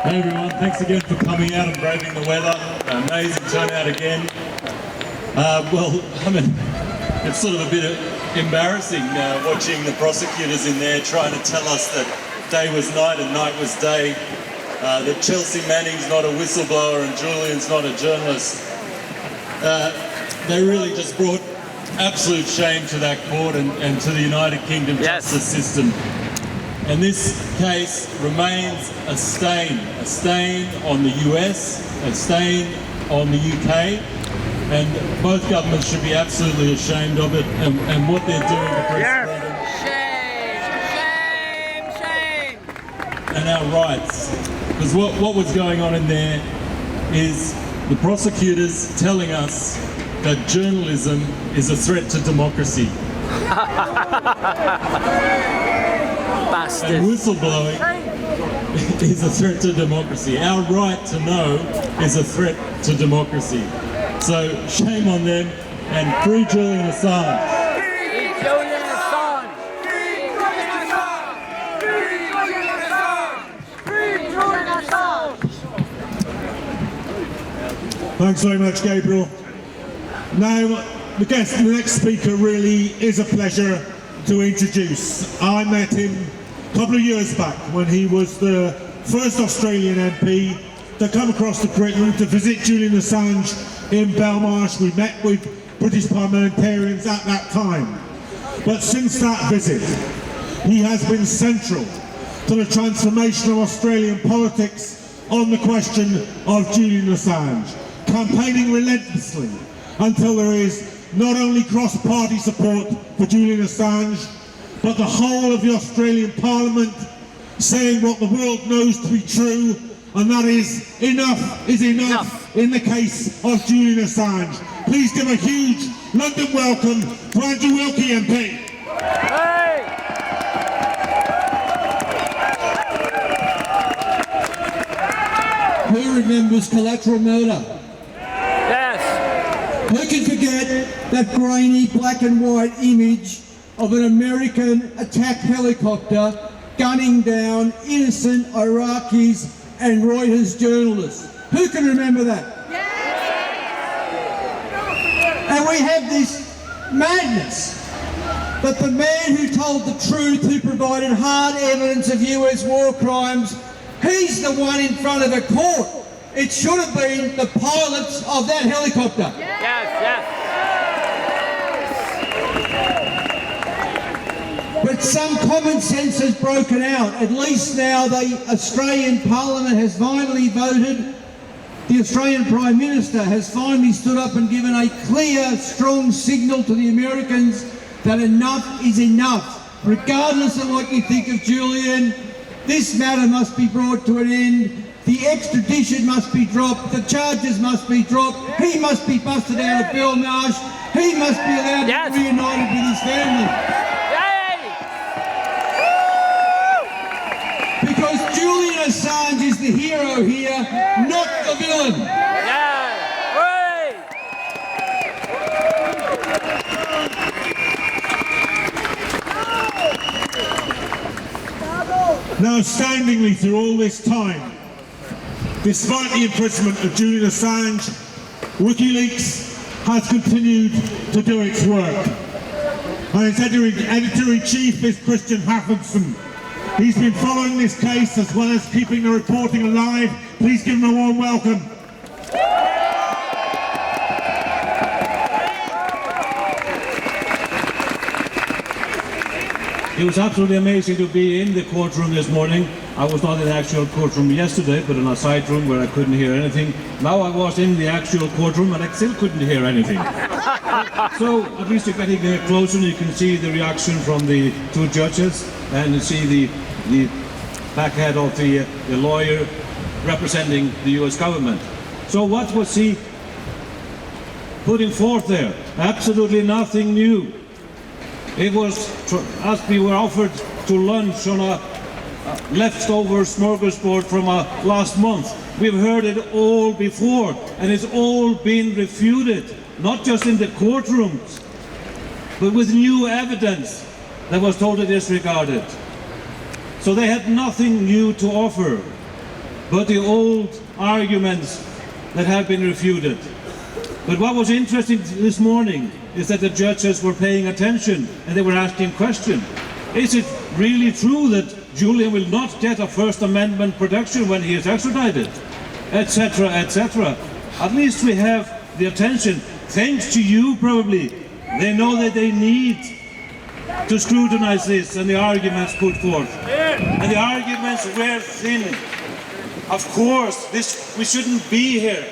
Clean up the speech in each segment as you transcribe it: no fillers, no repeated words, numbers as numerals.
Hey everyone, thanks again for coming out and braving the weather. Amazing turnout again. It's sort of a bit embarrassing watching the prosecutors in there trying to tell us that day was night and night was day, that Chelsea Manning's not a whistleblower and Julian's not a journalist. They really just brought absolute shame to that court and to the United Kingdom justice system. And this case remains a stain on the US, a stain on the UK, and both governments should be absolutely ashamed of it and what they're doing to press freedom. Shame! And our rights. Because what was going on in there is the prosecutors telling us that journalism is a threat to democracy. Bastard. And whistleblowing is a threat to democracy. Our right to know is a threat to democracy. So shame on them and free Julian Assange. Free Julian Assange. Free Julian Assange. Free Julian Assange. Free Julian Assange. Thanks very much, Gabriel. Now, the next speaker really is a pleasure to introduce. I met him a couple of years back when he was the first Australian MP to come across to Britain to visit Julian Assange in Belmarsh. We met with British parliamentarians at that time. But since that visit, he has been central to the transformation of Australian politics on the question of Julian Assange, campaigning relentlessly until there is not only cross-party support for Julian Assange, but the whole of the Australian Parliament saying what the world knows to be true, and that is enough is enough in the case of Julian Assange. Please give a huge London welcome to Andrew Wilkie MP. Hey! Who remembers collateral murder? Yes! Who can forget that grainy black and white image of an American attack helicopter gunning down innocent Iraqis and Reuters journalists? Who can remember that? And we have this madness that the man who told the truth, who provided hard evidence of US war crimes, he's the one in front of a court. It should have been the pilots of that helicopter. Yes, yes. But some common sense has broken out. At least now the Australian Parliament has finally voted. The Australian Prime Minister has finally stood up and given a clear, strong signal to the Americans that enough is enough. Regardless of what you think of Julian, this matter must be brought to an end. The extradition must be dropped. The charges must be dropped. He must be busted out of Belmarsh. He must be allowed to be reunited with his family. Because Julian Assange is the hero here, not the villain. Now, astoundingly, through all this time, despite the imprisonment of Julian Assange, WikiLeaks has continued to do its work. And its editor-in-chief is Christian Haffinson. He's been following this case as well as keeping the reporting alive. Please give him a warm welcome. It was absolutely amazing to be in the courtroom this morning. I was not in the actual courtroom yesterday, but in a side room where I couldn't hear anything. Now I was in the actual courtroom and I still couldn't hear anything. So at least you're getting closer and you can see the reaction from the two judges and you see the backhead of the lawyer representing the US government. So what was he putting forth there? Absolutely nothing new. It was as we were offered to lunch on a leftover smorgasbord from last month. We've heard it all before, and it's all been refuted, not just in the courtrooms, but with new evidence that was totally disregarded. So they had nothing new to offer. but the old arguments that have been refuted. But what was interesting this morning is that the judges were paying attention and they were asking questions. Is it really true that Julian will not get a First Amendment protection when he is extradited? Etc., etc. At least we have the attention, thanks to you probably. They know that they need to scrutinize this and the arguments put forth. And the arguments were thin. Of course, we shouldn't be here,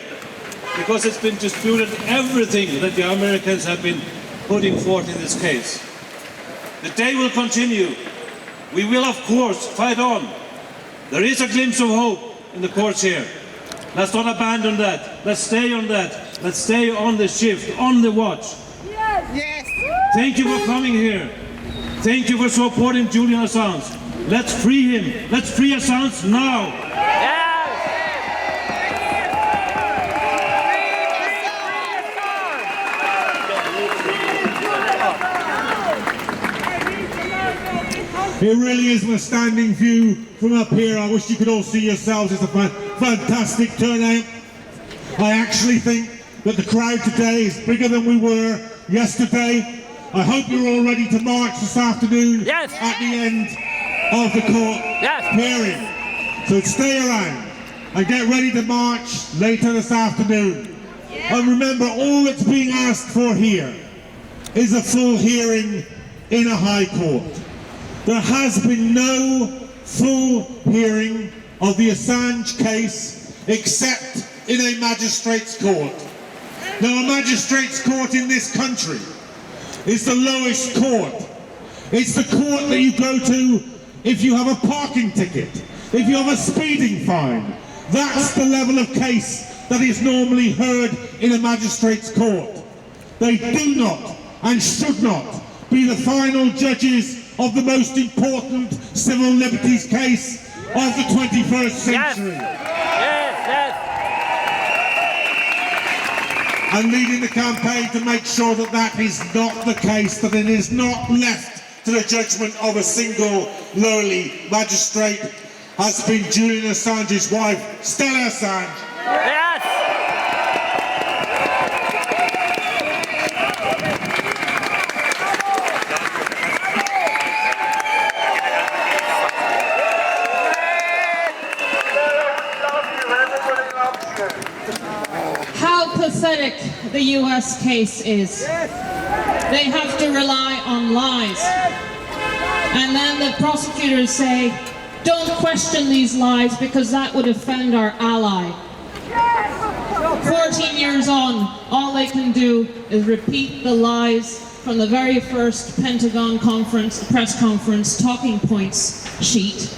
because it's been disputed everything that the Americans have been putting forth in this case. The day will continue. We will, of course, fight on. There is a glimpse of hope in the courts here. Let's not abandon that. Let's stay on that. Let's stay on the shift, on the watch. Yes. Thank you for coming here. Thank you for supporting Julian Assange. Let's free him. Let's free Assange now. Yes. It really is a standing view from up here. I wish you could all see yourselves. It's a fantastic turnout. I actually think that the crowd today is bigger than we were yesterday. I hope you're all ready to march this afternoon Yes. at the end of the court hearing. So stay around and get ready to march later this afternoon. And remember, all that's being asked for here is a full hearing in a high court. There has been no full hearing of the Assange case except in a magistrate's court. Now, a magistrate's court in this country is the lowest court. It's the court that you go to if you have a parking ticket, if you have a speeding fine. That's the level of case that is normally heard in a magistrate's court. They do not and should not be the final judges of the most important civil liberties case of the 21st century. Yes. And leading the campaign to make sure that that is not the case, that it is not left to the judgment of a single lowly magistrate, has been Julian Assange's wife, Stella Assange. Yes. How pathetic the US case is. They have to rely on lies. And then the prosecutors say, don't question these lies because that would offend our ally. 14 years on, all they can do is repeat the lies from the very first Pentagon press conference talking points sheet.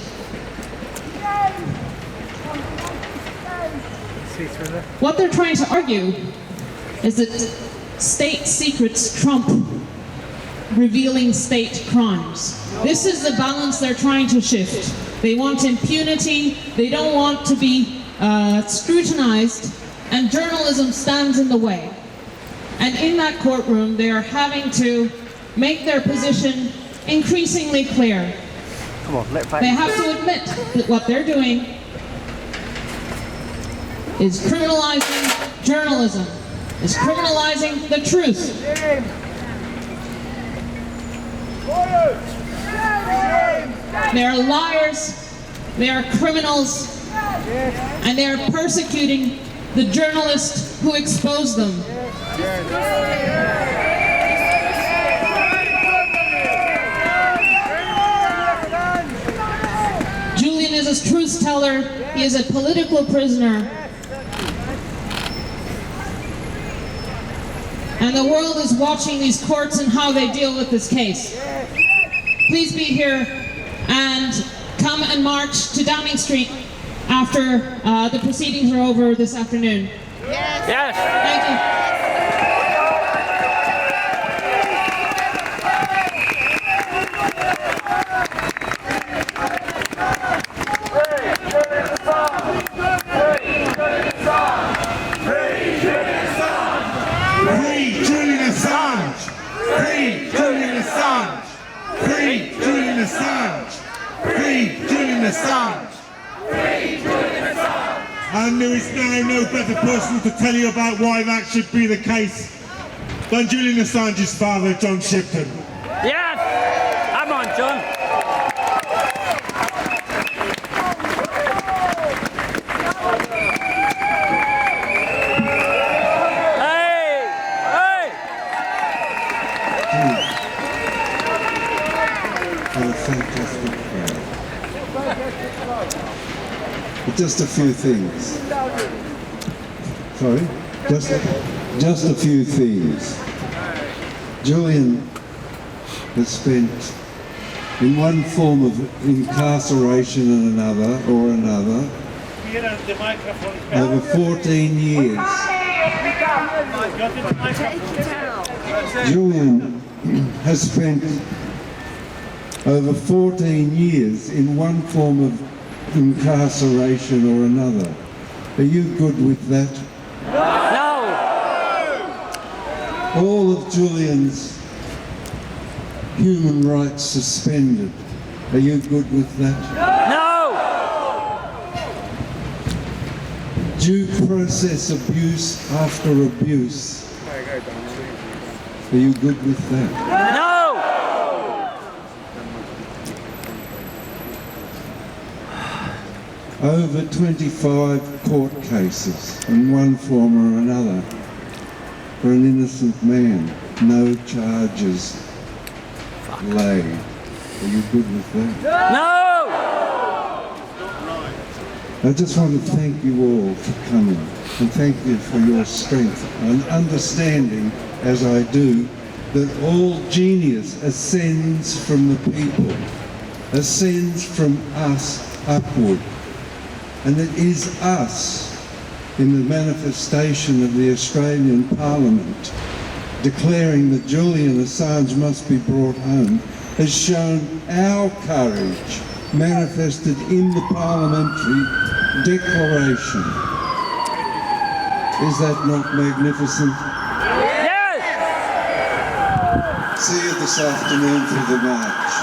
What they're trying to argue is that state secrets trump revealing state crimes. This is the balance they're trying to shift. They want impunity, they don't want to be scrutinized, and journalism stands in the way. And in that courtroom, they are having to make their position increasingly clear. They have to admit that what they're doing is criminalizing journalism, is criminalizing the truth. They are liars, they are criminals, and they are persecuting the journalist who exposed them. Julian is a truth teller, he is a political prisoner. And the world is watching these courts and how they deal with this case. Please be here and come and march to Downing Street after the proceedings are over this afternoon. Yes. Thank you. Free Julian Assange! Free Julian Assange! Free Julian Assange! Free Julian Assange! Free Julian Assange! And there is now no better person to tell you about why that should be the case than Julian Assange's father, John Shipton. Yes! Come on, John. Hey! Hey! What a fantastic crowd. But just a few things. Sorry? Just a few things. Julian has spent in one form of incarceration and another, over 14 years. Julian has spent over 14 years in one form of incarceration or another. Are you good with that? No! All of Julian's human rights suspended. Are you good with that? No! Due process abuse after abuse. Are you good with that? No! Over 25 court cases in one form or another for an innocent man. No charges laid. Are you good with that? No! I just want to thank you all for coming and thank you for your strength and understanding, as I do, that all genius ascends from the people, ascends from us upward. And it is us, in the manifestation of the Australian Parliament, declaring that Julian Assange must be brought home, has shown our courage manifested in the parliamentary declaration. Is that not magnificent? Yes! See you this afternoon for the march.